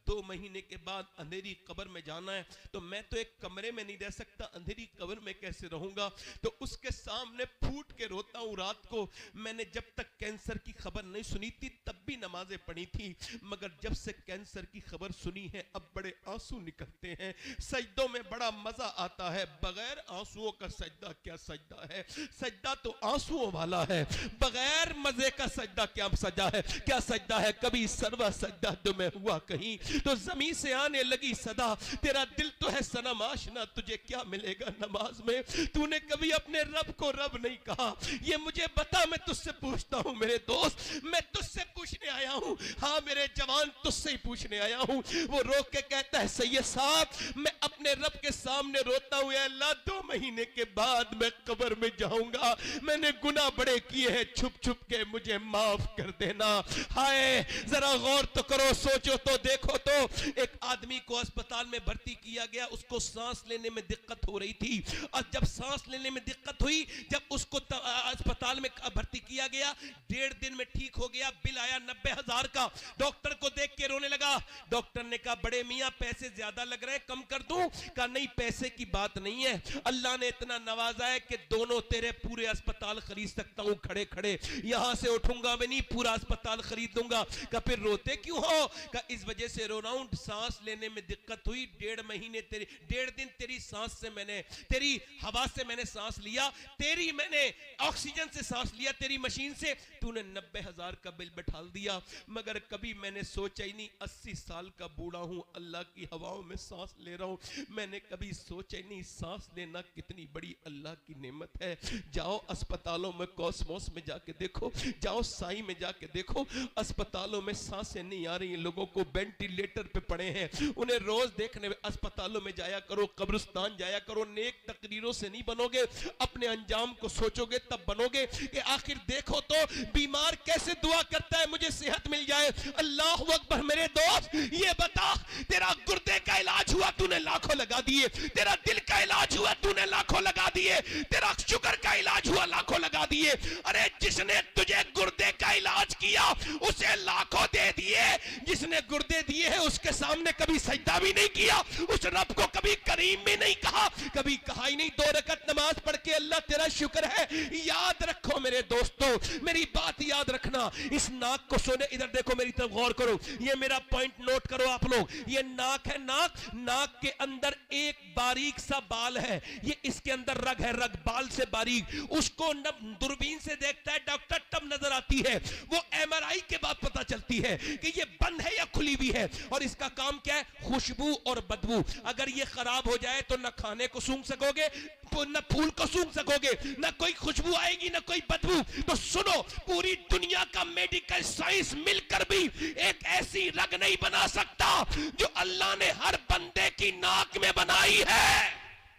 2 महीने के बाद अंधेरी कब्र में जाना है, तो मैं तो एक कमरे में नहीं रह सकता, अंधेरी कब्र में कैसे रहूंगा। तो उसके सामने फूट के रोता हूं। रात को मैंने जब तक कैंसर की खबर नहीं सुनी थी तब भी नमाजें पढ़ी थी, मगर जब से कैंसर की खबर सुनी है अब बड़े आंसू निकलते हैं। सजदों में बड़ा मजा आता है, बगैर आंसुओं का सजदा क्या सजदा है। सजदा तो आंसुओं वाला है, बगैर मजे का सजदा क्या सजा है, क्या सजदा है। कभी सरवा सजदा तुम्हें हुआ कहीं तो जमीन से आने लगी सदा, तेरा दिल तो है सनम आशना, तुझे क्या मिलेगा नमाज में। तूने कभी अपने रब को रब नहीं कहा, ये मुझे बता। मैं तुझसे पूछता हूं मेरे दोस्त, मैं तुझसे पूछने आया हूं, हाँ मेरे जवान तुझसे ही पूछने आया हूं। वो रोक के कहता है सैयद साहब मैं अपने रब के सामने रोता हूं, अल्लाह 2 महीने के बाद मैं कब्र में जाऊंगा, मैंने गुनाह बड़े किए हैं, छुप छुप के मुझे माफ कर देना। हाय जरा गौर तो करो, सोचो तो देखो तो। एक आदमी को अस्पताल में भर्ती किया गया, उसको सांस लेने में दिक्कत हो रही थी, और जब सांस लेने में दिक्कत हुई, जब उसको अस्पताल में भर्ती किया गया, 1.5 दिन में ठीक हो गया। बिल आया 90,000 का, डॉक्टर को देख के रोने लगा। डॉक्टर ने कहा बड़े मियां पैसे ज्यादा लग रहे हैं, कम कर दूं? कहा नहीं पैसे की बात नहीं है, अल्लाह ने इतना नवाजा है कि दोनों तेरे पूरे अस्पताल खरीद सकता हूं, खड़े खड़े यहां से उठूंगा मैं नहीं, पूरा अस्पताल खरीद दूंगा। कहा फिर रोते क्यों हो? कहा इस वजह से रो रहा हूं, सांस लेने में दिक्कत हुई, 1.5 महीने तेरी 1.5 दिन तेरी सांस से मैंने, तेरी हवा से मैंने सांस लिया, तेरी मैंने ऑक्सीजन से सांस लिया, तेरी मशीन से। तूने 90,000 का बिल बैठाल दिया, मगर कभी मैंने सोचा ही नहीं, 80 साल का बूढ़ा हूं, अल्लाह की हवाओं में सांस ले रहा हूं, मैंने कभी सोचा ही नहीं सांस लेना कितनी बड़ी अल्लाह की नेमत है। जाओ अस्पतालों में, कॉस्मोस में जाके देखो, जाओ साई में जाके देखो, अस्पतालों में सांसें नहीं आ रही, लोगों को वेंटिलेटर पे पड़े हैं, उन्हें रोज देखने में। अस्पतालों में जाया करो, कब्रिस्तान जाया करो, नेक तकरीरों से नहीं बनोगे, अपने अंजाम को सोचोगे तब बनोगे। कि आखिर देखो तो बीमार कैसे दुआ करता है मुझे सेहत मिल जाए। अल्लाह अकबर। मेरे दोस्त ये बता, तेरा गुर्दे का इलाज हुआ तूने लाखों लगा दिए, तेरा दिल का इलाज हुआ तूने लाखों लगा दिए, तेरा शुगर का इलाज हुआ लाखों लगा दिए। अरे जिसने तुझे गुर्दे का इलाज किया उसे लाखों दे दिए, जिसने गुर्दे दिए हैं उसके सामने कभी सजदा भी नहीं किया, उस रब को कभी करीम भी नहीं कहा, कभी कहा ही नहीं 2 रकत नमाज पढ़ के अल्लाह तेरा शुक्र है। याद रखो मेरे दोस्तों, मेरी बात याद रखना। इस नाक को सुने, इधर देखो मेरी तरफ गौर करो, ये मेरा पॉइंट नोट करो आप लोग। ये नाक है, नाक, नाक के अंदर एक बारीक सा बाल है, ये इसके अंदर रग है, रग बाल से बारीक, उसको दूरबीन से देखता है डॉक्टर तब नजर आती है, वो MRI के बाद पता चलती है कि ये बंद है या खुली हुई है। और इसका काम क्या है? खुशबू और बदबू। अगर ये खराब हो जाए तो न खाने को सूंघ सकोगे, न फूल को सूंघ सकोगे, न कोई खुशबू आएगी न कोई बदबू। तो सुनो, पूरी दुनिया का मेडिकल साइंस मिलकर भी एक ऐसी रग नहीं बना सकता जो अल्लाह ने हर बंदे की नाक में बनाई है।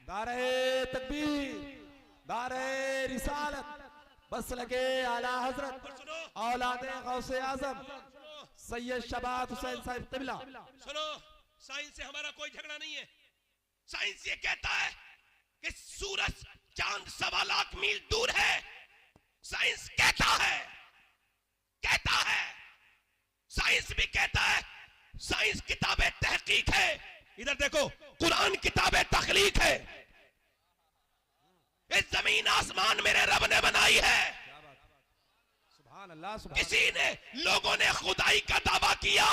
दारे तकबीर, दारे रिसालत, बस लगे आला हजरत औलादे गौसे आजम सैयद शबात हुसैन साहिब क़िबला। सुनो, साइंस से हमारा कोई झगड़ा नहीं है। साइंस ये कहता है कि सूरज चांद 1.25 लाख मील दूर है। साइंस कहता है, साइंस भी कहता है, साइंस किताबें तहकीक है। इधर देखो, कुरान किताबें तखलीक है। इस जमीन आसमान मेरे रब ने बनाई है। सुभान अल्लाह, सुभान। किसी ने, लोगों ने खुदाई का दावा किया,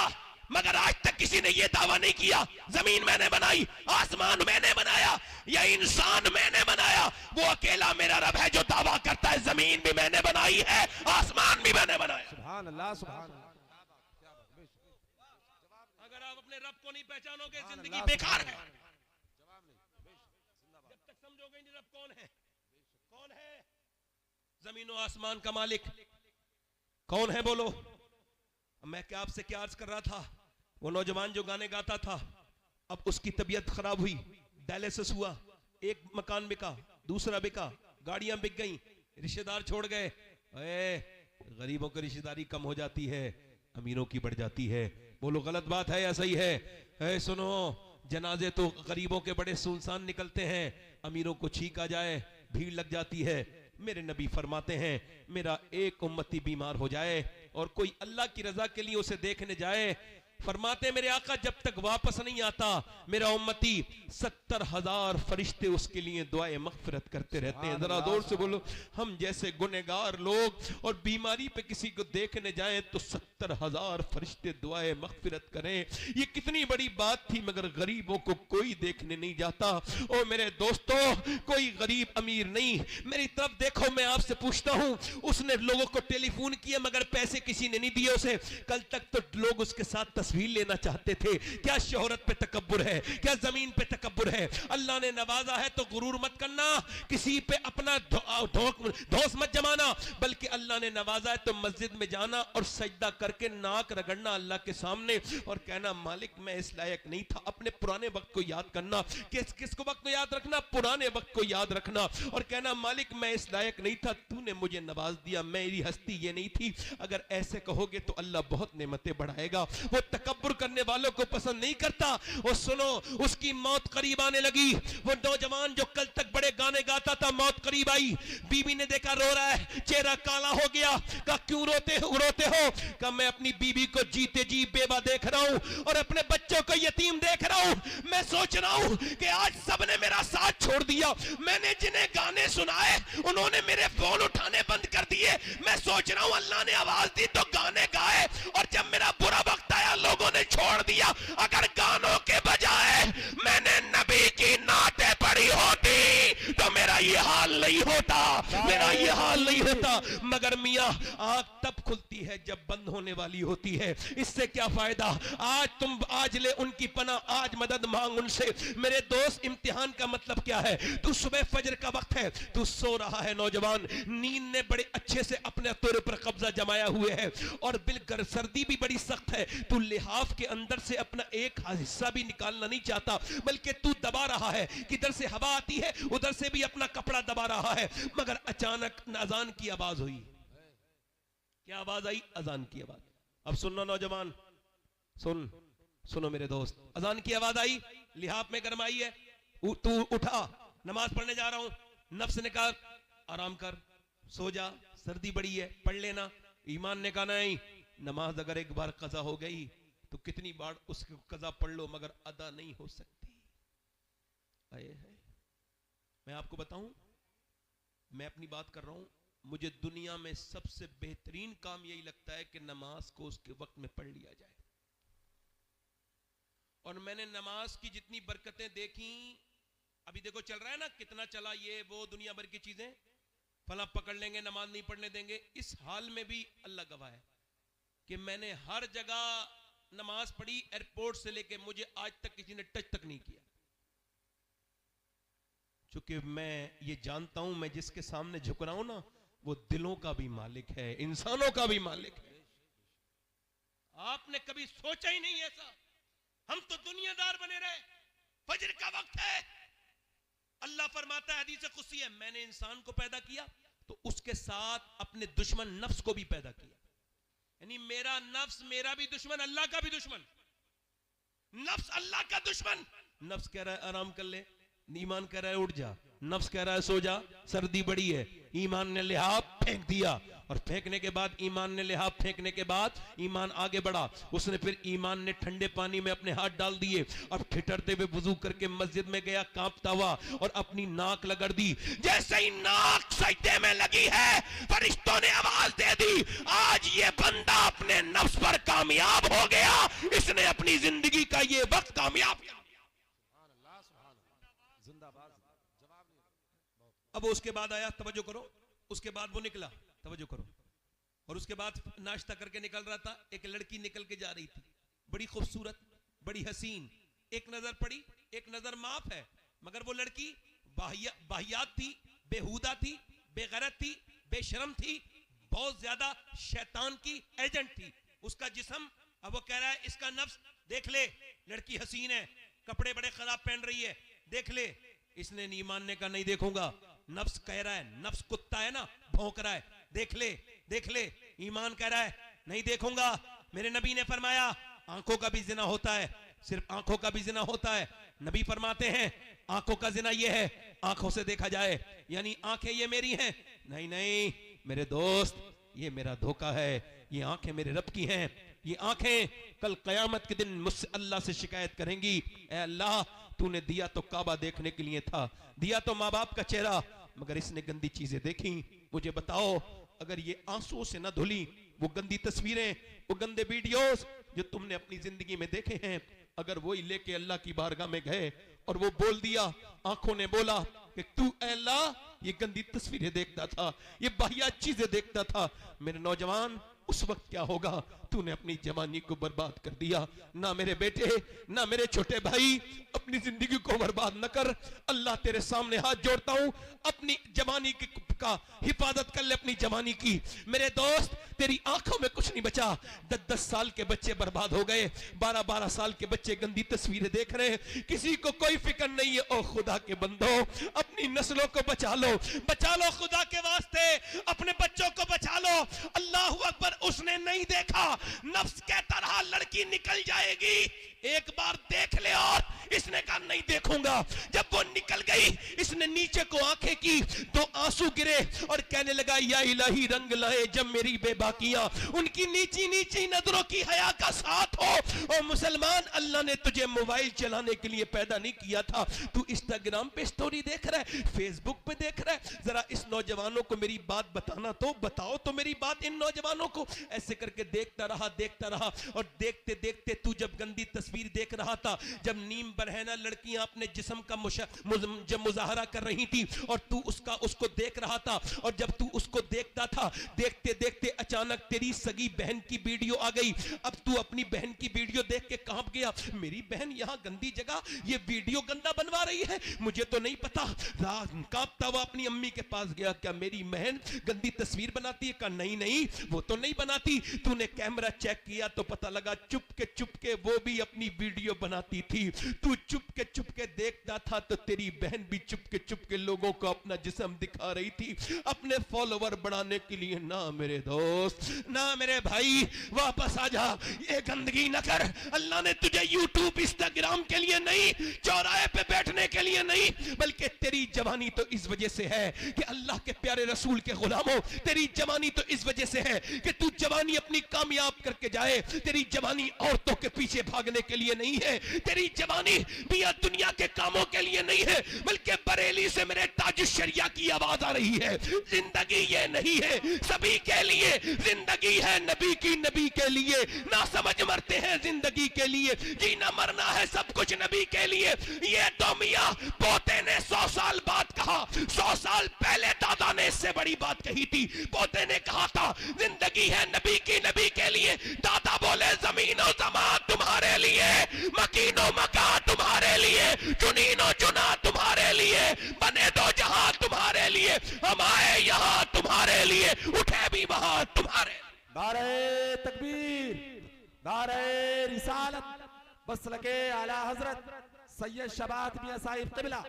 मगर आज तक किसी ने यह दावा नहीं किया जमीन मैंने बनाई, आसमान मैंने बनाया, या इंसान मैंने बनाया। वो अकेला मेरा रब है जो दावा करता है जमीन भी मैंने बनाई है, आसमान भी मैंने बनाया। सुभान अल्लाह, सुभान अल्लाह। अगर आप अपने रब को नहीं पहचानोगे जिंदगी बेकार है। जब तक समझोगे नहीं रब कौन है, कौन है जमीन और आसमान का मालिक, कौन है बोलो। मैं क्या आपसे क्या अर्ज कर रहा था, वो नौजवान जो गाने गाता था, अब उसकी तबीयत खराब हुई, डायलिसिस हुआ, एक मकान बिका, दूसरा बिका, गाड़ियां बिक गई, रिश्तेदार छोड़ गए। गरीबों की रिश्तेदारी कम हो जाती है, अमीरों की बढ़ जाती है। बोलो गलत बात है या सही है? सुनो, जनाजे तो गरीबों के बड़े सुनसान निकलते हैं, अमीरों को छींक आ जाए भीड़ लग जाती है। मेरे नबी फरमाते हैं, मेरा एक उम्मती बीमार हो जाए और कोई अल्लाह की रजा के लिए उसे देखने जाए, फरमाते हैं मेरे आका जब तक वापस नहीं आता मेरा उम्मती 70,000 फरिश्ते उसके लिए दुआए मगफिरत करते रहते हैं। जरा जोर से बोलो, हम जैसे गुनहगार लोग और बीमारी पे किसी को देखने जाएं तो 70,000 फरिश्ते दुआए मगफिरत करें। ये कितनी बड़ी बात थी, मगर गरीबों को कोई देखने नहीं जाता। ओ मेरे दोस्तों, कोई गरीब अमीर नहीं, मेरी तरफ देखो, मैं आपसे पूछता हूं, उसने लोगों को टेलीफोन किया मगर पैसे किसी ने नहीं दिए उसे। कल तक तो लोग उसके साथ तस्वीर लेना चाहते थे। क्या शोहरत पे तकब्बुर है, क्या जमीन पे तकब्बुर है? अल्लाह ने नवाजा है तो गुरूर मत करना, किसी पे अपना धौंस मत जमाना, बल्कि अल्लाह ने नवाजा है तो मस्जिद में जाना और सजदा करके नाक रगड़ना अल्लाह के सामने और कहना मालिक मैं इस लायक नहीं था। अपने पुराने वक्त को याद करना। किसको वक्त को याद रखना? पुराने वक्त को याद रखना और कहना मालिक मैं इस लायक नहीं था, तूने मुझे नवाज दिया, मेरी हस्ती ये नहीं थी। अगर ऐसे कहोगे तो अल्लाह बहुत नेमतें बढ़ाएगा। वो तकब्बुर करने वालों को पसंद नहीं करता। वो सुनो, उसकी मौत करीब आने लगी। वो नौजवान जो कल तक बड़े गाने गाता था, मौत करीब आई। बीवी ने देखा रो रहा है, चेहरा काला हो गया। कहा क्यों रोते हो? कहा मैं अपनी बीवी को जीते जी बेवा देख रहा हूं और अपने बच्चों को यतीम देख रहा हूं। मैं सोच रहा हूं कि आज सबने मेरा साथ छोड़ दिया। मैंने जिन्हें गाने सुनाए उन्होंने मेरे फोन उठाने बंद कर दिए। मैं सोच रहा हूं अल्लाह ने आवाज दी तो गाने गाए, और जब मेरा बुरा वक्त आया लोगों ने छोड़ दिया। अगर गानों के बजाय मैंने नबी की नाते पढ़ी होती तो मेरा ये हाल नहीं होता, मेरा ये हाल नहीं होता। मगर मियां, आंख तब खुलती है जब बंद होने वाली होती है। इससे क्या फायदा? आज तुम आज ले उनकी पना, आज मदद मांग उनसे। मेरे दोस्त, इम्तिहान का मतलब क्या है? तू सुबह फजर का वक्त है, तू सो रहा है नौजवान, नींद ने बड़े अच्छे से अपने तेरे पर कब्जा जमाया हुए है और बिल्कुल सर्दी भी बड़ी सख्त है। तू लिहाफ के अंदर से अपना एक हिस्सा भी निकालना नहीं चाहता, बल्कि तू दबा रहा है। किधर से हवा आती है उधर से भी अपना कपड़ा दबा रहा है। मगर अचानक अजान की आवाज हुई। क्या आवाज आई? अजान की आवाज। अब सुनो नौजवान, सुनो मेरे दोस्त, अजान की आवाज आई, लिहाफ में गरमाई है, तू उठा, नमाज पढ़ने जा रहा हूं। नफ्स ने कहा आराम कर, सो जा, सर्दी बड़ी है, पढ़ लेना। ईमान ने कहा नहीं, नमाज अगर एक बार कजा हो गई तो कितनी बार उसको कजा पढ़ लो मगर अदा नहीं हो सकती। आए है, मैं आपको बताऊं, मैं अपनी बात कर रहा हूं, मुझे दुनिया में सबसे बेहतरीन काम यही लगता है कि नमाज को उसके वक्त में पढ़ लिया जाए। और मैंने नमाज की जितनी बरकतें देखी, अभी देखो चल रहा है ना, कितना चला ये वो दुनिया भर की चीजें, फला पकड़ लेंगे, नमाज नहीं पढ़ने देंगे। इस हाल में भी अल्लाह गवाह है कि मैंने हर जगह नमाज पढ़ी, एयरपोर्ट से लेके मुझे आज तक किसी ने टच तक नहीं किया। चूंकि मैं ये जानता हूं, मैं जिसके सामने झुक रहा हूं ना, वो दिलों का भी मालिक है, इंसानों का भी मालिक है। आपने कभी सोचा ही नहीं ऐसा? हम तो दुनियादार बने रहे। फजर का वक्त है, अल्लाह फरमाता है हदीस कुदसी है, मैंने इंसान को पैदा किया तो उसके साथ अपने दुश्मन नफ्स को भी पैदा किया। यानी मेरा नफ्स मेरा भी दुश्मन, अल्लाह का भी दुश्मन। नफ्स अल्लाह का दुश्मन। नफ्स कह रहा है आराम कर ले, ईमान कह रहा है उठ जा। नफ्स कह रहा है सो जा, सर्दी बड़ी है। ईमान ने लिहाफ फेंक दिया, और फेंकने के बाद ईमान ने लिहाफ फेंकने के बाद ईमान आगे बढ़ा। उसने फिर ईमान ने ठंडे पानी में अपने हाथ डाल दिए। अब ठिठरते हुए वुजू करके मस्जिद में गया, कांपता हुआ, और अपनी नाक लगड़ दी। जैसे ही नाक सजदे में लगी है, फरिश्तों ने आवाज दे दी, आज ये बंदा अपने नफ्स पर कामयाब हो गया, इसने अपनी जिंदगी का ये वक्त कामयाब किया। अब उसके बाद आया, तवज्जो करो, उसके बाद वो निकला, तवज्जो करो, और उसके बाद नाश्ता करके निकल रहा था। एक लड़की निकल के जा रही थी, बड़ी खूबसूरत, बड़ी हसीन। एक नजर पड़ी, एक नजर माफ है, मगर वो लड़की बाहियात थी, बेहुदा थी, बेगैरत थी, बेशरम थी, बहुत ज्यादा शैतान की एजेंट थी। उसका जिस्म, अब वो कह रहा है इसका नफ्स देख ले, लड़की हसीन है, कपड़े बड़े खराब पहन रही है, देख ले। इसने ईमान ने कहा नहीं देखूंगा। नफ्स कह रहा है, नफ्स कुत्ता है ना, भौंक रहा है, देख ले देख ले। ईमान कह रहा है नहीं देखूंगा। मेरे नबी ने फरमाया आंखों का भी जिना होता है, सिर्फ आंखों का भी जिना होता है। नबी फरमाते हैं आंखों का जिना ये है, आंखों से देखा जाए, यानी आंखें ये मेरी हैं। नहीं नहीं मेरे दोस्त, ये मेरा धोखा है, ये आंखें मेरे रब की हैं। ये आंखें कल कयामत के दिन मुझसे अल्लाह से शिकायत करेंगी, ऐ अल्लाह तूने दिया तो काबा देखने के लिए था, दिया तो माँ बाप का चेहरा, मगर इसने गंदी चीजें देखी। मुझे बताओ अगर ये आंसुओं से ना धुली, वो गंदी तस्वीरें, वो गंदे वीडियोस जो तुमने अपनी जिंदगी में देखे हैं, अगर वही लेके अल्लाह की बारगाह में गए और वो बोल दिया, आंखों ने बोला कि तू अल्लाह ये गंदी तस्वीरें देखता था, ये बाहियात चीजें देखता था, मेरे नौजवान उस वक्त क्या होगा? तूने अपनी जवानी को बर्बाद कर दिया। ना मेरे बेटे, ना मेरे छोटे भाई, अपनी जिंदगी को बर्बाद न कर। अल्लाह तेरे सामने हाथ जोड़ता हूं, अपनी जवानी का हिफाजत कर ले, अपनी जवानी की। मेरे दोस्त तेरी आंखों में कुछ नहीं बचा। 10-10 साल के बच्चे बर्बाद हो गए, 12-12 साल के बच्चे गंदी तस्वीरें देख रहे हैं, किसी को कोई फिक्र नहीं है। ओ खुदा के बंदो, अपनी नस्लों को बचा लो, बचा लो खुदा के वास्ते, अपने बच्चों को बचा लो। अल्लाह अकबर, उसने नहीं देखा, नफ्स के तरह लड़की निकल जाएगी, एक बार देख ले, और इसने कहा नहीं देखूंगा। जब वो निकल गई, इसने नीचे को आंखें की, तो आंसू गिरे और कहने लगा या इलाही रंग लाए जब मेरी बेबाकियां, उनकी नीची नीची नजरों की हया का साथ हो। ओ मुसलमान, अल्लाह ने तुझे मोबाइल चलाने के लिए पैदा नहीं किया था। तू इंस्टाग्राम पे स्टोरी देख रहा है, फेसबुक पे देख रहा है। जरा इस नौजवानों को मेरी बात बताना तो बताओ तो मेरी बात इन नौजवानों को। ऐसे करके देखता रहा और देखते देखते तू जब गंदी तस्वीर देख रहा था, जब नीम बरहना लड़कियां अपने जिस्म का जब मुजाहरा कर रही थी और तू उसको देख रहा था, और जब तू उसको देखता था, देखते देखते अचानक तेरी सगी बहन की वीडियो आ गई। अब तू अपनी बहन की वीडियो देख के कांप गया, मेरी बहन यहां गंदी जगह ये वीडियो गंदा बनवा रही है, मुझे तो नहीं पता। कांपता हुआ अपनी अम्मी के पास गया, क्या मेरी बहन गंदी तस्वीर बनाती है? कहा नहीं नहीं, वो तो नहीं बनाती। तूने कैमरा चेक किया तो पता लगा चुपके वो भी अपनी वीडियो बनाती थी। तू चुपके देखता था तो तेरी बहन भी चुपके लोगों को अपना जिस्म दिखा रही थी, अपने फॉलोवर बढ़ाने के लिए। ना मेरे दोस्त, ना मेरे भाई, वापस आ जा, ये गंदगी न कर। अल्लाह ने तुझे यूट्यूब इंस्टाग्राम के लिए नहीं, चौराहे पे बैठने के लिए नहीं, बल्कि तेरी जवानी तो इस वजह से है कि अल्लाह के प्यारे रसूल के गुलामों, तेरी जवानी तो इस वजह से है कि तू जवानी अपनी कामयाब करके जाए। तेरी जवानी औरतों के पीछे भागने के लिए नहीं है, तेरी जवानी बिया दुनिया के कामों के लिए नहीं है, बल्कि बरेली से मेरे ताज शरिया की आवाज आ रही है। जिंदगी ये नहीं है सभी के लिए, जिंदगी है नबी की, नबी के लिए। ना समझ मरते हैं जिंदगी के लिए, जीना मरना है सब कुछ नबी के लिए। ये तो मियां पोते ने 100 साल बाद कहा, 100 साल पहले दादा ने इससे बड़ी बात कही थी। पोते ने कहा था जिंदगी है नबी की, नबी के लिए। दादा बोले जमीनो जमा तुम्हारे लिए, मकीनो मका तुम्हारे लिए, चुनीनो चुना तुम्हारे लिए, बने दो जहां तुम्हारे लिए, हम आए यहां तुम्हारे लिए, उठे भी वहां तुम्हारे। नारे तकबीर, नारे रिसालत, बसलके आला हजरत सैयद शबात मियां साहिब क़िबला,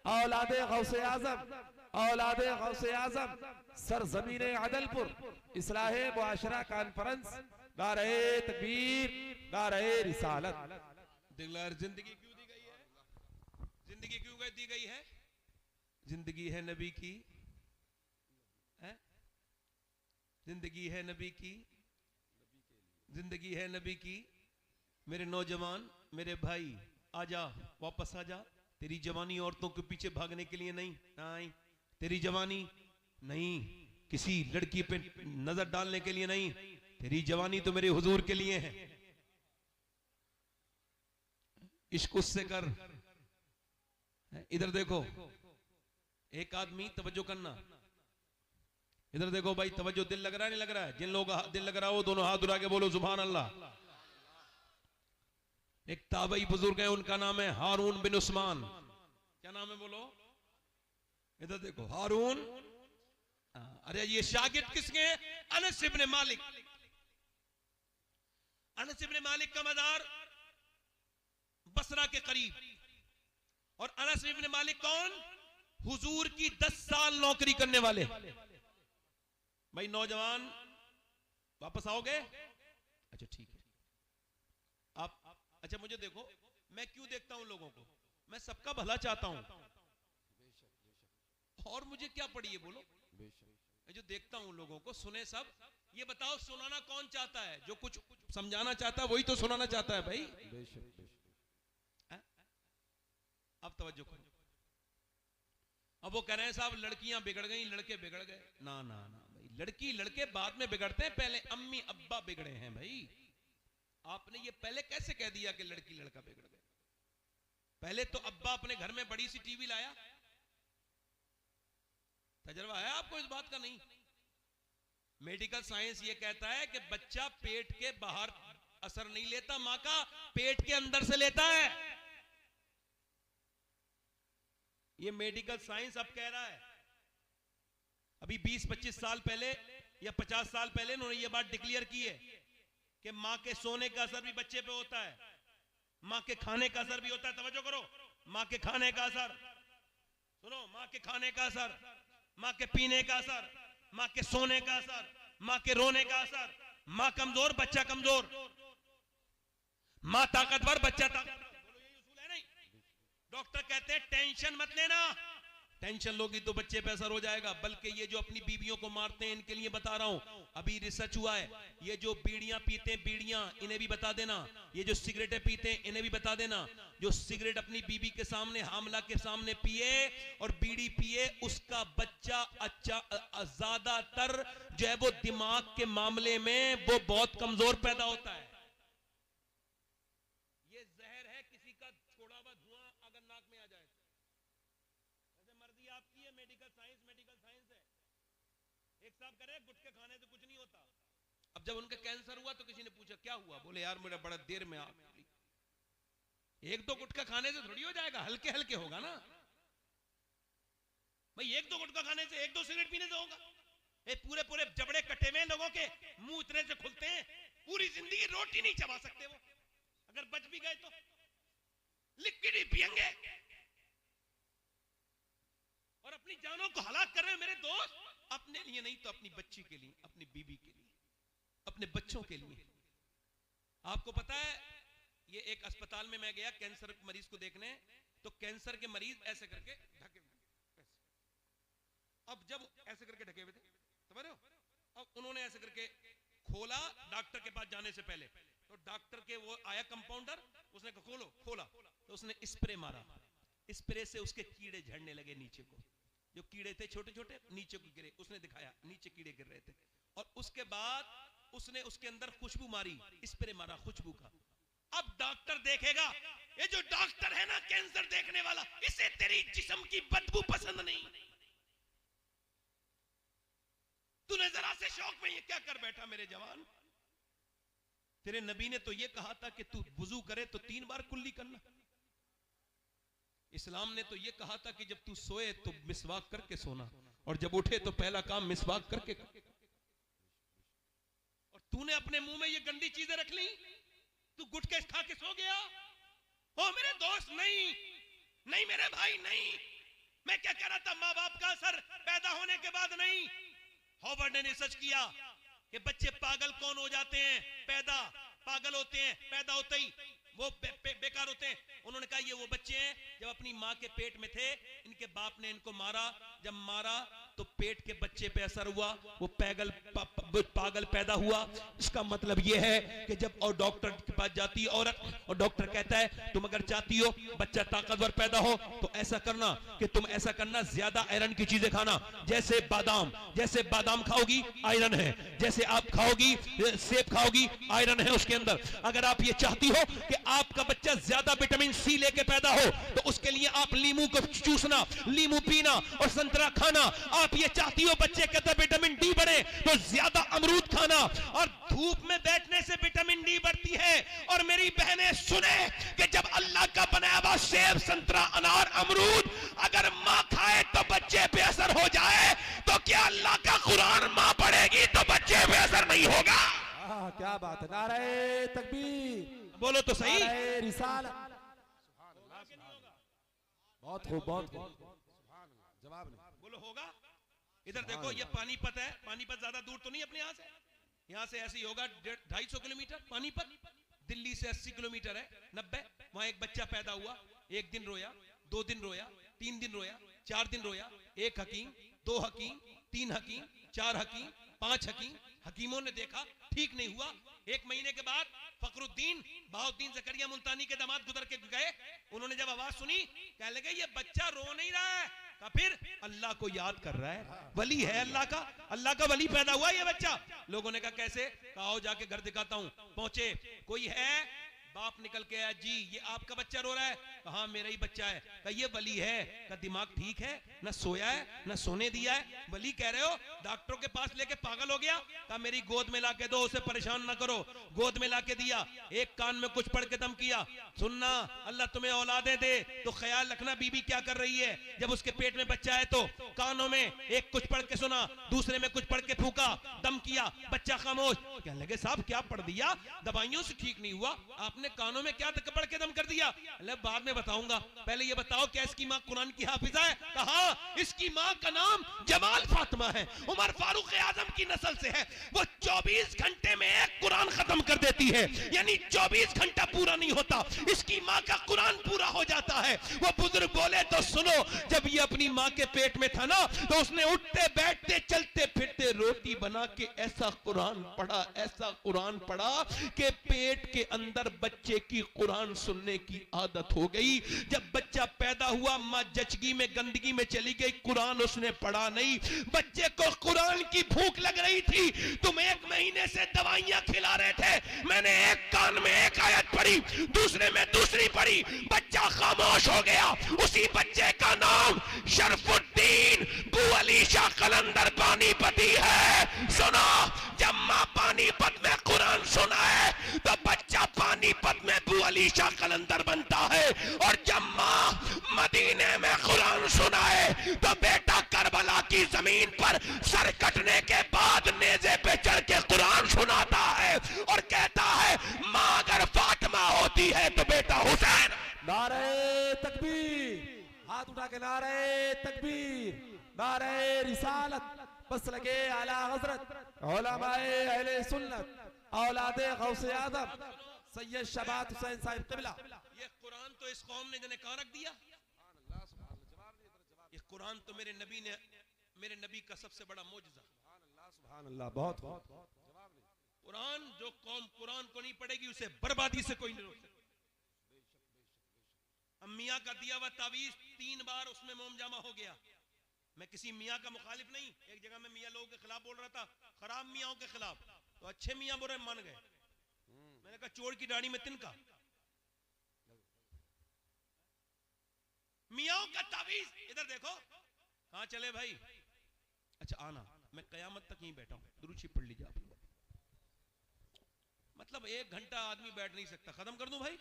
औलादे गौसे आजम, औलादे गौसे आजम, सरजमीन अदलपुर इस्लाहे मुआशरा कॉन्फ्रेंस। नारे तकबीर, नारे रिसालत। दिलदार, जिंदगी क्यों दी गई है? जिंदगी क्यों दी गई है? जिंदगी है नबी की, है? जिंदगी है नबी की, जिंदगी है नबी की। मेरे नौजवान, मेरे भाई, आजा, वापस आजा। तेरी जवानी औरतों के पीछे भागने के लिए नहीं, नहीं। तेरी जवानी नहीं किसी लड़की पे नजर डालने के लिए नहीं, तेरी जवानी तो मेरे हुजूर के लिए है। इश्क उससे कर। इधर देखो, एक आदमी, तवज्जो करना, इधर देखो भाई, तवज्जो। दिल लग रहा है नहीं लग रहा है? जिन लोगों का दिल लग रहा हो दोनों हाथ उठा के बोलो सुभान अल्लाह। एक ताबई बुजुर्ग है, उनका नाम है हारून बिन उस्मान। क्या नाम है बोलो? इधर देखो, हारून। अरे ये शागिर्द किसके हैं? अनस इब्ने मालिक। अनस इब्ने मालिक का मज़ार बसरा के करीब। और अनस इब्ने मालिक कौन? हुजूर की 10 साल नौकरी करने वाले। भाई नौजवान, वापस आओगे? अच्छा ठीक है। आप अच्छा मुझे देखो, मैं क्यों देखता हूं लोगों को? मैं सबका भला चाहता हूं, और मुझे क्या पड़ी है बोलो? मैं जो देखता हूं लोगों को, सुने सब। ये बताओ सुनाना कौन चाहता है? जो कुछ समझाना चाहता है वही तो सुनाना चाहता है भाई। बेशक बेशक। अब तवज्जो करो। अब वो कह रहे हैं साहब लड़कियां बिगड़ गई, लड़के बिगड़ गए। ना ना ना भाई, लड़की लड़के बाद में बिगड़ते हैं, पहले अम्मी अब्बा बिगड़े हैं भाई। आपने ये पहले कैसे कह दिया कि लड़की लड़का बिगड़ गए? पहले तो अब्बा अपने घर में बड़ी सी टीवी लाया। तजर्बा है आपको इस बात का? नहीं। मेडिकल साइंस ये कहता है कि बच्चा पेट के बाहर असर नहीं लेता, मां का पेट के अंदर से लेता है। ये मेडिकल साइंस अब कह रहा है। अभी 20-25 साल पहले या 50 साल पहले उन्होंने ये बात डिक्लेयर की है कि मां के सोने का असर भी बच्चे पे होता है, मां के खाने का असर भी होता है। तवज्जो करो, मां के खाने का असर सुनो, मां के खाने का असर, मां के पीने का असर, मां के सोने का असर, मां के रोने का असर। मां कमजोर बच्चा कमजोर, मां ताकतवर बच्चा ताकतवर। बोलो यही उसूल है? नहीं। डॉक्टर कहते हैं टेंशन मत लेना, टेंशन लोगी तो बच्चे पे असर हो जाएगा। बल्कि ये जो अपनी बीवियों को मारते हैं इनके लिए बता रहा हूं, अभी रिसर्च हुआ है, ये जो बीड़ियां पीते हैं, बीड़ियां, इन्हें भी बता देना। ये जो सिगरेटें पीते हैं इन्हें भी बता देना। जो सिगरेट अपनी बीबी के सामने, हामला के सामने पिए और बीड़ी पिए, उसका बच्चा अच्छा ज्यादातर जो है वो दिमाग के मामले में वो बहुत कमजोर पैदा होता है। ये जहर है किसी का छोड़ा हुआ धुआं अगर नाक में आ जाए। वैसे मर्जी आपकी है, मेडिकल साइंस है। एक साहब करे गुटखे खाने से कुछ नहीं होता। अब जब उनका कैंसर हुआ तो किसी ने पूछा क्या हुआ? बोले यार मेरा बड़ा देर में आग खुली। एक दो गुटखा खाने से थोड़ी हो जाएगा, हल्के हल्के होगा ना भाई। एक दो गुटखा खाने से, एक दो सिगरेट पीने से होगा? पूरे पूरे जबड़े कटे हुए लोगों के मुंह इतने से खुलते हैं, पूरी जिंदगी रोटी नहीं चबा सकते वो। अगर बच भी गए तो लिक्विड ही पिएंगे और अपनी जानों को हलाक कर रहे हैं मेरे दोस्त। अपने लिए नहीं तो अपनी बच्ची के लिए, अपनी बीबी के लिए, अपने बच्चों के लिए। आपको पता है, ये एक अस्पताल में मैं गया कैंसर मरीज को देखने, तो कैंसर के मरीज ऐसे करके ढके हुए ऐसे। अब जब ऐसे करके ढके हुए थे, समझ रहे हो? अब उन्होंने ऐसे करके खोला डॉक्टर के पास जाने से पहले, तो डॉक्टर के वो आया कंपाउंडर, उसने कहा खोलो, खोला तो उसने स्प्रे मारा। स्प्रे से उसके कीड़े झड़ने लगे नीचे को, जो कीड़े थे छोटे छोटे नीचे को गिरे। उसने दिखाया नीचे कीड़े गिर रहे थे, और उसके बाद उसने उसके अंदर खुशबू मारी, स्प्रे मारा खुशबू का। अब डॉक्टर देखेगा, ये जो डॉक्टर है ना कैंसर देखने वाला, इसे तेरी जिस्म की बदबू पसंद नहीं। तूने जरा से शौक में ये क्या कर बैठा मेरे जवान? तेरे नबी ने तो ये कहा था कि तू वुजू करे तो 3 बार कुल्ली करना। इस्लाम ने तो ये कहा था कि जब तू सोए तो मिसवाक करके सोना, और जब उठे तो पहला काम मिसवाक करके। और तूने अपने मुंह में ये गंदी चीजें रख ली, तू गुटके खा के सो गया। हो मेरे दोस्त, नहीं नहीं मेरे भाई, नहीं। मैं क्या कह रहा था, माँ बाप का असर पैदा होने के बाद नहीं। हॉवर्ड ने रिसर्च किया कि बच्चे पागल कौन हो जाते हैं, पैदा पागल होते हैं, पैदा होते ही वो बेकार होते हैं। उन्होंने कहा ये वो बच्चे हैं जब अपनी माँ के पेट में थे, इनके बाप ने इनको मारा, जब मारा तो पेट के बच्चे पे असर हुआ, वो पागल पैदा हुआ। इसका मतलब ये है कि जब और डॉक्टर के पास जाती है औरत, और डॉक्टर कहता है तुम अगर चाहती हो बच्चा ताकतवर पैदा हो तो ऐसा करना कि तुम ऐसा करना, ज्यादा आयरन की चीजें खाना, जैसे बादाम खाओगी आयरन है, जैसे आप खाओगी सेब खाओगी आयरन है उसके अंदर। अगर आप ये चाहती हो कि आपका बच्चा ज्यादा विटामिन सी लेके पैदा हो तो उसके लिए आप लीमू को चूसना, लीमू पीना और संतरा खाना। आप ये चाहती हो बच्चे के अंदर विटामिन डी बढ़े तो ज्यादा अमरूद खाना, और धूप में बैठने से विटामिन डी बढ़ती है। और मेरी बहनें सुने कि जब अल्लाह का बनाया हुआ सेब, संतरा, अनार, अमरूद अगर माँ खाए तो बच्चे पे असर हो जाए, तो क्या अल्लाह का कुरान माँ पढ़ेगी तो बच्चे पे असर नहीं होगा? क्या बात है, नारे तकबीर, बोलो तो सही। नारे रिसालत, बहुत खूब, बहुत खूब। जवाब नहीं, बोलो होगा। इधर देखो ये पानीपत है, पानीपत ज्यादा दूर तो नहीं अपने यहाँ से ऐसे ही होगा 250 किलोमीटर पानीपत। दिल्ली से 80 किलोमीटर है, 90। वहां एक बच्चा पैदा हुआ, 1 दिन रोया, 2 दिन रोया, 3 दिन रोया, 4 दिन रोया। 1 हकीम, 2 हकीम, 3 हकीम, 4 हकीम, 5 हकीम, हकीमों ने देखा ठीक नहीं हुआ, एक महीने के बाद फखरुद्दीन बहाउद्दीन जकरिया मुल्तानी के दामाद गुजर के गए। उन्होंने जब आवाज सुनी, कहने लगे ये बच्चा रो नहीं रहा है, का फिर अल्लाह को याद कर रहा है, वली है अल्लाह का वली पैदा हुआ ये बच्चा। लोगों ने कहा कैसे? कहा आओ जाके घर दिखाता हूं। पहुंचे, कोई है? बाप निकल के आया, जी ये आपका बच्चा रो रहा है? कहा मेरा ही बच्चा है। कहा ये वली है? कहा दिमाग ठीक है? ना सोया है ना सोने दिया है, वली कह रहे हो? डॉक्टरों के पास लेके पागल हो गया। कहा मेरी गोद में लाके दो, उसे परेशान ना करो। गोद में लाके दिया, एक कान में कुछ पढ़ के दम किया, सुनना अल्लाह तुम्हें औलादे दे तो ख्याल रखना बीबी क्या कर रही है। जब उसके पेट में बच्चा है तो कानों में एक कुछ पढ़ के सुना, दूसरे में कुछ पढ़ के फूका, दम किया, बच्चा खामोश। कहने लगे साहब क्या पढ़ दिया? दवाइयों से ठीक नहीं हुआ, आपने कानों में क्या पढ़ के दम कर दिया? अल्लाह बाद में बताऊंगा, पहले ये बताओ क्या इसकी मां कुरान की हाफिजा है? कहा इसकी मां का नाम जमाल फातिमा है, उमर फारूक आजम की नस्ल से है। वो 24 घंटे में एक कुरान खत्म कर देती है, यानी 24 घंटा पूरा नहीं होता इसकी मां का कुरान पूरा हो जाता है। वो बुजुर्ग बोले तो सुनो, जब ये अपनी मां के पेट में था ना तो उसने उठते बैठते चलते फिरते रोटी बना के ऐसा कुरान पढ़ा कि पेट के अंदर बच्चे की कुरान सुनने की आदत हो गई। जब बच्चा पैदा हुआ मां जचगी में गंदगी में चली गई, कुरान उसने पढ़ा नहीं। बच्चे को कुरान की भूख लग रही थी, तुम 1 महीने से दवाइयां खिला रहे थे, मैंने एक कान में एक आयत पढ़ी, दूसरे में दूसरी पढ़ी, बच्चा खामोश हो गया। उसी बच्चे का नाम शरफुद्दीन बू अली शाह कलंदर पानीपती है। सुनो, जब मां पानीपत में कुरान सुना है तो बच्चा पानीपत में बू अली शाह कलंदर बनता है, और जब मां मदीने में कुरान सुना है तो बेटा करबला की जमीन पर सर कटने के बाद नेज़े पे चढ़ के कुरान सुनाता है और कहता है मां अगर फातिमा होती है तो बेटा हुसैन। नारे तकबीर, हाथ उठा के नारे तकबीर, नारे रिसालत, बस लगे आला हजरत उलमाए अहले सुन्नत औलादे गौसे आदम सैयद शबात हुसैन साहिब क़िबला। ये कुरान तो इस कौम ने जने कहां रख दिया? ये कुरान तो मेरे नबी का सबसे बड़ा मौजज़ा। सुभान अल्लाह, बहुत कुरान, जो कौम कुरान को नहीं पढ़ेगी उसे बर्बादी से कोई नहीं रोक सकता। मियाँ का दिया हुआ तावीज 3 बार उसमें मोम जामा हो गया। मैं किसी मियाँ का मुखालिफ नहीं, एक जगह में मियाँ लोगों के खिलाफ बोल रहा था, खराब मियाँओं के खिलाफ, तो अच्छे मियाँ बुरे मान गए। मैंने कहा चोर की दाढ़ी में तिनका। मियाँओं का तावीज इधर देखो, कहां चले भाई? अच्छा आना, मैं कयामत तक यहीं बैठा हूं, दुरूद शरीफ पढ़ लीजिए आप लोग। मतलब 1 घंटा आदमी बैठ नहीं सकता, खत्म कर दूं भाई?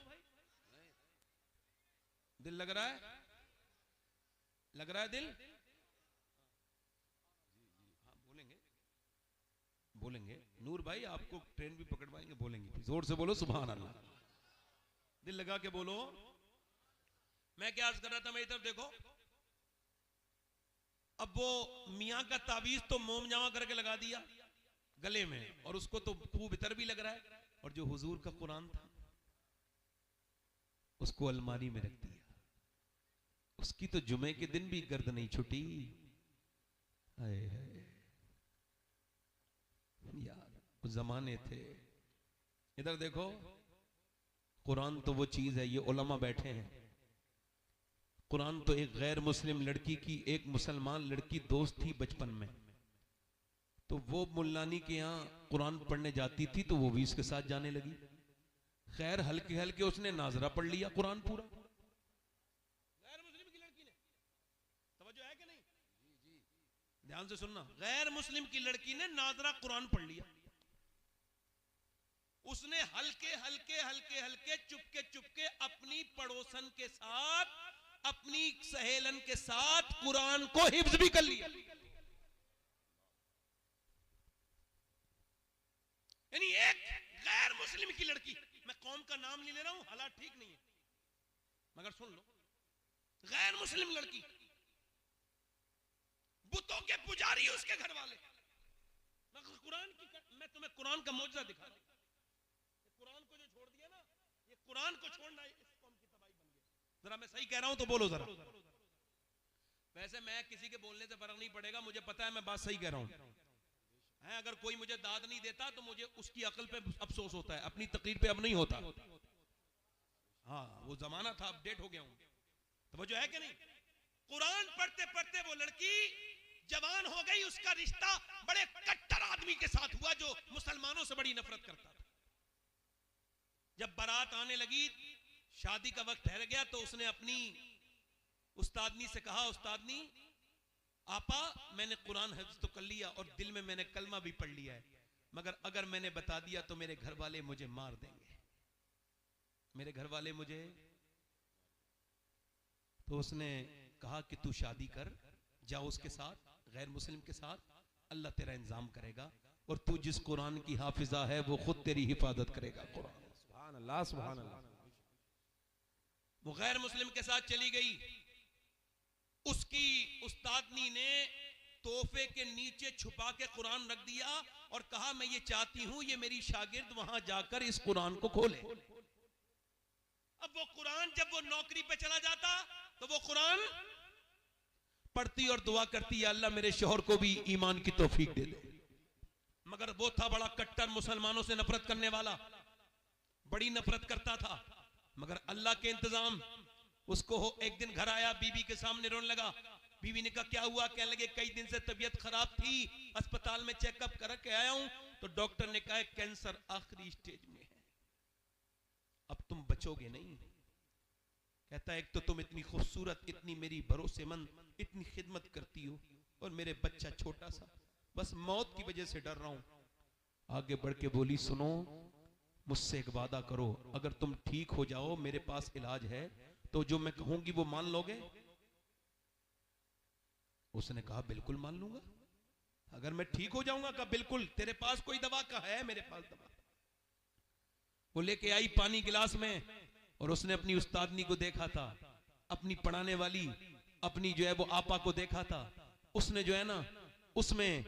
दिल लग रहा है? लग रहा है दिल? हाँ बोलेंगे नूर भाई, आपको ट्रेन भी पकड़वाएंगे, बोलेंगे, जोर से बोलो सुभान अल्लाह, दिल लगा के बोलो। मैं क्या अर्ज कर रहा था, मेरी तरफ देखो। अब वो मियाँ का तावीज तो मोम जामा करके लगा दिया गले में, और उसको तो खूब इतर भी लग रहा है, और जो हुजूर का कुरान था उसको अलमारी में रख दिया। उसकी तो जुमे के दिन भी गर्द नहीं छुटी। यार वो जमाने थे। इधर देखो, कुरान तो वो चीज है, ये उलमा बैठे हैं, कुरान तो एक गैर मुस्लिम लड़की की एक मुसलमान लड़की दोस्त थी बचपन में, तो वो मुल्लानी के यहाँ कुरान पढ़ने जाती थी तो वो भी इसके साथ जाने लगी। खैर हल्के हल्के उसने नाजरा पढ़ लिया कुरान पूरा। गैर मुस्लिम की लड़की ने, तवज्जो है कि नहीं? ध्यान से सुनना, गैर मुस्लिम की लड़की ने नाजरा कुरान पढ़ लिया। उसने हल्के हल्के हल्के हल्के चुपके चुपके अपनी पड़ोसन के साथ, अपनी सहेलन के साथ कुरान को हिफ्ज भी कर लिया। यानी एक गैर मुस्लिम की लड़की, मैं कौम का नाम नहीं ले रहा हूं, हालात ठीक नहीं है, मगर सुन लो, गैर मुस्लिम लड़की, बुतों के पुजारी उसके घर वाले, मैं तुम्हें कुरान का मौजज़ा दिखा रहा हूं। कुरान को जो छोड़ दिया ना, ये कुरान को छोड़ना इस कौम की तबाही बन गई। जरा मैं सही कह रहा हूं तो बोलो जरा। वैसे मैं किसी के बोलने से फर्क नहीं पड़ेगा, मुझे पता है मैं बात सही कह रहा हूं। है। अगर कोई मुझे दाद नहीं देता तो मुझे उसकी अकल पे अफसोस होता है, अपनी तकरीर पे अब नहीं होता। हाँ, वो जमाना था, अपडेट हो गया हूं। तो वो जो है कि नहीं, कुरान पढ़ते पढ़ते वो लड़की जवान हो गई, उसका रिश्ता बड़े कट्टर आदमी के साथ हुआ जो मुसलमानों से बड़ी नफरत करता था। जब बारात आने लगी, शादी का वक्त ठहर गया, तो उसने अपनी उस्तादनी से कहा, उस्तादनी आपा, मैंने कुरान हिफ्ज़ तो कर लिया और दिल में मैंने कलमा भी पढ़ लिया है, मगर अगर मैंने बता दिया तो मेरे घर वाले मुझे मार देंगे, मेरे घर वाले मुझे। तो उसने कहा कि तू शादी कर, जाओ उसके साथ, गैर मुस्लिम के साथ, अल्लाह तेरा इंतजाम करेगा, और तू जिस कुरान की हाफिजा है वो खुद तेरी हिफाजत करेगा। कुरान, सुभान अल्लाह, सुभान अल्लाह। वो गैर मुस्लिम के साथ चली गई। उसकी उस्तादनी ने तोहफे के नीचे छुपा के कुरान रख दिया और कहा, मैं ये चाहती हूं ये मेरी शागिर्द वहां जाकर इस कुरान को खोले। अब वो कुरान जब वो नौकरी पे चला जाता तो वो कुरान पढ़ती और दुआ करती, या अल्लाह मेरे शौहर को भी ईमान की तौफीक दे दे। मगर वो था बड़ा कट्टर, मुसलमानों से नफरत करने वाला, बड़ी नफरत करता था। मगर अल्लाह के इंतजाम, उसको एक दिन घर आया, बीवी के सामने रोने लगा। बीवी ने कहा क्या हुआ? कहने लगे कई दिन से तबीयत खराब थी, अस्पताल में चेकअप करके आया हूं, तो डॉक्टर ने कहा कैंसर आखिरी स्टेज में है, अब तुम बचोगे नहीं। कहता है एक तो तुम इतनी खूबसूरत, इतनी मेरी भरोसेमंद, इतनी खिदमत करती हो, और मेरे बच्चा छोटा सा, बस मौत की वजह से डर रहा हूं। आगे बढ़ के बोली, सुनो, मुझसे एक वादा करो, अगर तुम ठीक हो जाओ, मेरे पास इलाज है, तो जो मैं कहूंगी वो मान लोगे? उसने कहा बिल्कुल मान लूंगा, अगर मैं ठीक हो जाऊंगा। कहा बिल्कुल, तेरे पास कोई दवा का है? मेरे पास दवा। वो लेके आई पानी गिलास में, और उसने अपनी उस्तादनी को देखा था, अपनी पढ़ाने वाली अपनी जो है वो आपा को देखा था। उसने जो है ना उसमें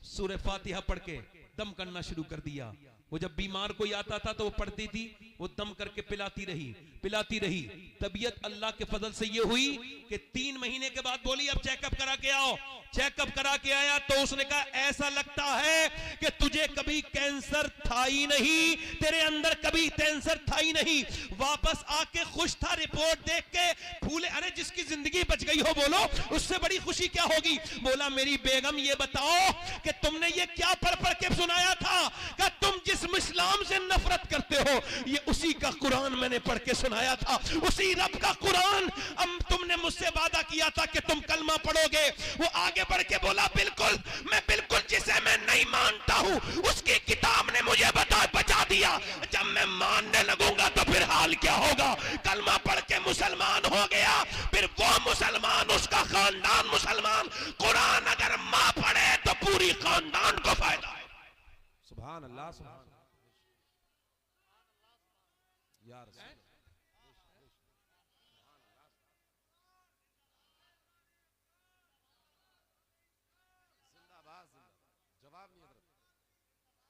सूरह फातिहा पढ़ के दम करना शुरू कर दिया। वो जब बीमार कोई आता था तो वो पढ़ती थी, वो दम करके पिलाती रही। तबीयत अल्लाह के फजल से ये हुई कि 3 महीने के बाद बोली अब चेकअप करा के आओ। चेकअप करा के आया तो उसने कहा ऐसा लगता है कि तुझे कभी कैंसर था ही नहीं, तेरे अंदर कभी कैंसर था ही नहीं। वापस आके खुश था, रिपोर्ट देख के फूले। अरे जिसकी जिंदगी बच गई हो बोलो, उससे बड़ी खुशी क्या होगी? बोला मेरी बेगम ये बताओ कि तुमने ये क्या पढ़ पढ़ के सुनाया था? कि तुम जिस इस्लाम से नफरत करते हो, ये उसी का कुरान मैंने पढ़ के सुनाया था, उसी रब का कुरान। अब तुमने मुझसे वादा किया था कि तुम कलमा पढ़ोगे। वो आगे बढ़ के बोला बिल्कुल, मैं बिल्कुल जिसे मैं नहीं मानता हूं उसकी किताब ने मुझे बचा दिया। जब मैं मानने लगूंगा तो फिर हाल क्या होगा? कलमा पढ़ के मुसलमान हो गया, फिर वो मुसलमान, उसका खानदान मुसलमान। कुरान अगर मां पढ़े तो पूरी खानदान को फायदा है। सुभान अल्लाह, सुभान या रसूल।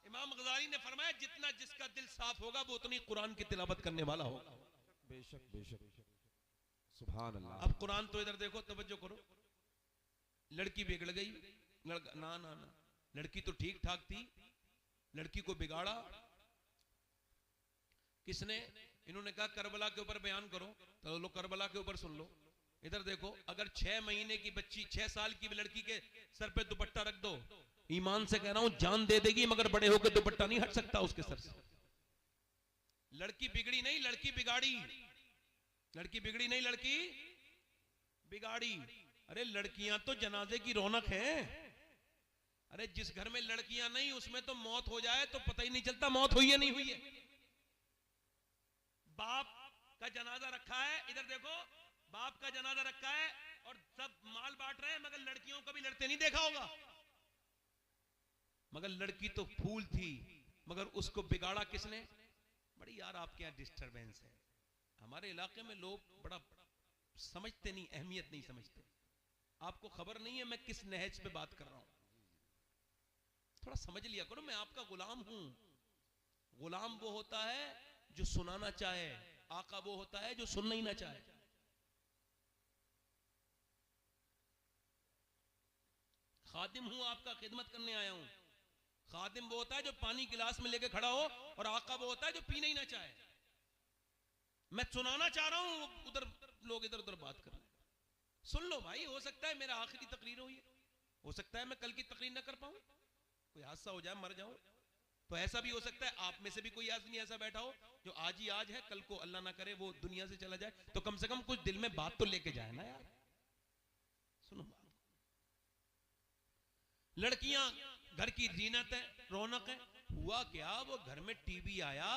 इमाम गजाली ने फरमाया जितना जिसका दिल साफ होगा वो उतनी कुरान की तिलावत करने वाला होगा। बेशक बेशक, सुभान अल्लाह। अब कुरान तो इधर देखो, तवज्जो करो। लड़की बिगड़ गई, लड़का ना ना ना, लड़की तो ठीक ठाक थी, लड़की को बिगाड़ा किसने? इन्होंने कहा करबला के ऊपर बयान करो, तो लो करबला के ऊपर सुन लो। इधर देखो, अगर 6 महीने की बच्ची, 6 साल की लड़की के सर पे दुपट्टा रख दो, ईमान से कह रहा हूं जान दे देगी, मगर बड़े होकर दुपट्टा नहीं हट सकता उसके सर से। लड़की बिगड़ी नहीं, लड़की बिगाड़ी। लड़की बिगड़ी नहीं, लड़की बिगाड़ी। अरे लड़कियां तो जनाजे की रौनक है। अरे जिस घर में लड़कियां नहीं उसमें तो मौत हो जाए तो पता ही नहीं चलता मौत हुई है नहीं हुई है। बाप का जनाजा रखा है, इधर देखो, बाप का जनाजा रखा है और सब माल बांट रहे हैं, मगर लड़कियों को भी लड़ते नहीं देखा होगा। मगर लड़की तो फूल थी, मगर उसको बिगाड़ा किसने? बड़ी यार आपके यहां डिस्टरबेंस है। हमारे इलाके में लोग बड़ा समझते नहीं, अहमियत नहीं समझते। आपको खबर नहीं है मैं किस नहज पे बात कर रहा हूं, थोड़ा समझ लिया करो। मैं आपका गुलाम हूं। गुलाम वो होता है जो सुनाना चाहे, आका वो होता है जो सुनना ही ना चाहे। खादिम हूं, आपका खिदमत करने आया हूं। खादिम वो होता है जो पानी गिलास में लेके खड़ा हो, और आका वो होता है जो पीना ही ना चाहे। मैं सुनाना चाह रहा हूं, उधर लोग इधर उधर बात कर रहे हैं। सुन लो भाई, हो सकता है मेरा आखिरी तकरीर हो, ये हो सकता है मैं कल की तकरीर ना कर पाऊं, कोई हादसा हो जाए, मर जाऊं, तो ऐसा भी हो सकता है। आप में से भी कोई आदमी ऐसा बैठा हो जो आज ही आज है, कल को अल्लाह ना करे वो दुनिया से चला जाए, तो कम से कम कुछ दिल में बात तो लेके जाए ना यार। सुनो, लड़कियां घर की जीनत है, रौनक है। हुआ क्या, वो घर में टीवी आया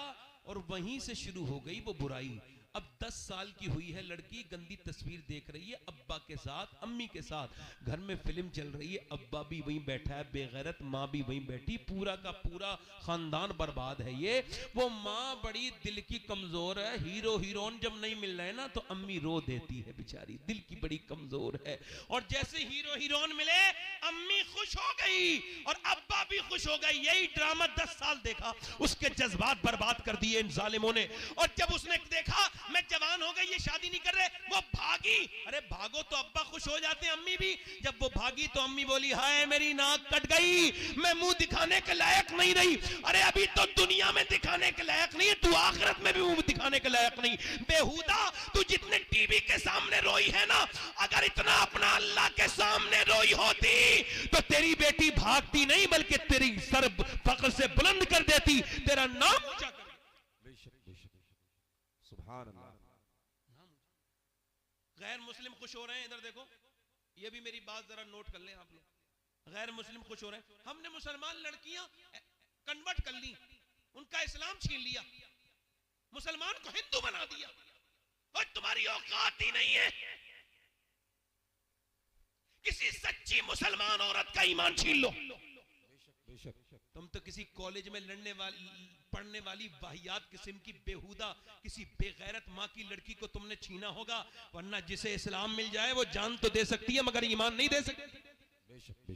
और वहीं से शुरू हो गई वो बुराई। अब 10 साल की हुई है लड़की, गंदी तस्वीर देख रही है अब्बा के साथ, अम्मी के साथ, घर में फिल्म चल रही है, अब्बा भी वहीं बैठा है बेगैरत, माँ भी वहीं बैठी, पूरा का पूरा खानदान बर्बाद है। ये वो माँ बड़ी दिल की कमजोर है, हीरो हीरोइन जब नहीं मिल रहे ना तो अम्मी रो देती है बेचारी, दिल की बड़ी कमजोर है। और जैसे हीरो हीरोइन मिले अम्मी खुश हो गई और अब्बा भी खुश हो गई। यही ड्रामा 10 साल देखा, उसके जज्बात बर्बाद कर दिए इन जालिमों ने। और जब उसने देखा मैं जवान हो गई, ये शादी नहीं कर रहे, वो भागी। अरे भागो तो अब्बा खुश हो जाते हैं, अम्मी भी। जब वो भागी तो अम्मी बोली हाय मेरी नाक कट गई, मैं मुंह दिखाने के लायक नहीं रही। अरे अभी तो दुनिया में दिखाने के लायक नहीं है, तू आखिरत में भी मुंह दिखाने के लायक नहीं। बेहुदा, तू जितने टीवी के सामने रोई है ना, अगर इतना अपना अल्लाह के सामने रोई होती तो तेरी बेटी भागती नहीं, बल्कि तेरी सर फख्र से बुलंद कर देती, तेरा नाम ऊंचा कर। सुभान अल्लाह। गैर मुस्लिम खुश हो रहे हैं, इधर देखो, ये भी मेरी बात जरा नोट कर लें आप लोग। गैर मुस्लिम खुश हो रहे हैं, हमने मुसलमान लड़कियां कन्वर्ट कर ली, उनका इस्लाम छीन लिया, मुसलमान को हिंदू बना दिया। और तुम्हारी औकात ही नहीं है किसी सच्ची मुसलमान औरत का ईमान छीन लो। तुम तो किसी कॉलेज में पढ़ने वाली वाहियात किस्म की बेहुदा किसी बेगैरत माँ की लड़की को तुमने छीना होगा, वरना जिसे इस्लाम मिल जाए वो जान तो दे सकती है मगर ईमान नहीं दे सकती।